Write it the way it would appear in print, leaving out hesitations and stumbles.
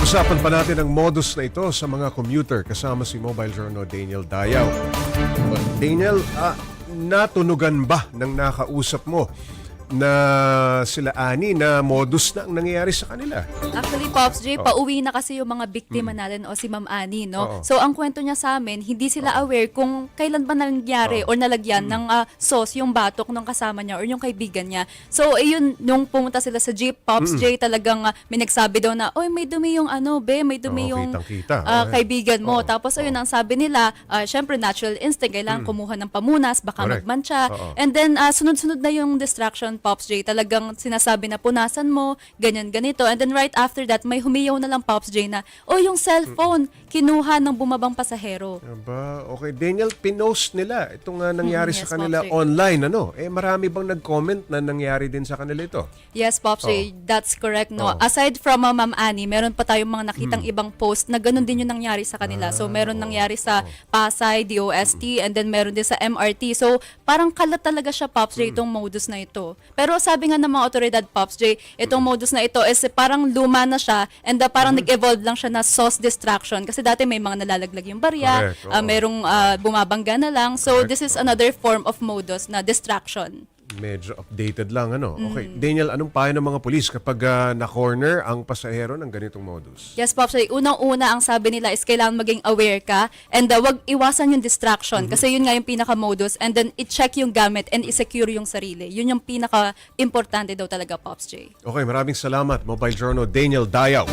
Pag-usapan pa natin ang modus na ito sa mga commuter kasama si Mobile Journal Daniel Dayaw. Daniel, natunugan ba ng nakausap mo na sila ani na modus na ang nangyayari sa kanila? Actually, Pops J, pauwi na kasi yung mga biktima natin o si Ma'am Annie, no? So, ang kwento niya sa amin, hindi sila aware kung kailan ba nangyari o nalagyan ng sauce yung batok ng kasama niya or yung kaibigan niya. So, ayun, nung pumunta sila sa jeep, Pops J, talagang may nagsabi daw na, oy, may dumi yung may dumi yung kitang-kita. kaibigan mo. Tapos, ayun, ang sabi nila, syempre, natural instinct, kailangan kumuha ng pamunas, baka Correct. magmantsa. And then, sunod-sunod na yung distraction, Pops J, talagang sinasabi na punasan mo, ganyan, ganito. And then right after that, may humiyaw na lang Pops J na, yung cellphone, kinuha ng bumabang pasahero. Aba, okay. Daniel, pinost nila itong nangyari Yes, sa kanila Pops J. online. Marami bang nag-comment na nangyari din sa kanila ito? Yes, Pops J, that's correct, no? Oh. Aside from Ma'am Annie, meron pa tayong mga nakitang ibang post na ganun din yung nangyari sa kanila. So, meron nangyari sa Pasay, DOST, and then meron din sa MRT. So, parang kalat talaga siya, Pops J, itong modus na ito. Pero sabi nga ng mga otoridad, Pops J, itong modus na ito is parang luma na siya and parang nag-evolve lang siya na sauce distraction. Kasi dati may mga nalalaglag yung barya, Correct, oo. merong bumabangga na lang. So, this is another form of modus na distraction. Medyo updated lang, Okay. Daniel, anong payo ng mga pulis kapag na-corner ang pasahero ng ganitong modus? Yes, Pops. Unang-una, ang sabi nila is kailangan maging aware ka and wag iwasan yung distraction kasi yun nga yung pinaka-modus, and then i-check yung gamit and i-secure yung sarili. Yun yung pinaka-importante daw talaga, Pops J. Okay, maraming salamat. Mobile Journal Daniel Dayaw.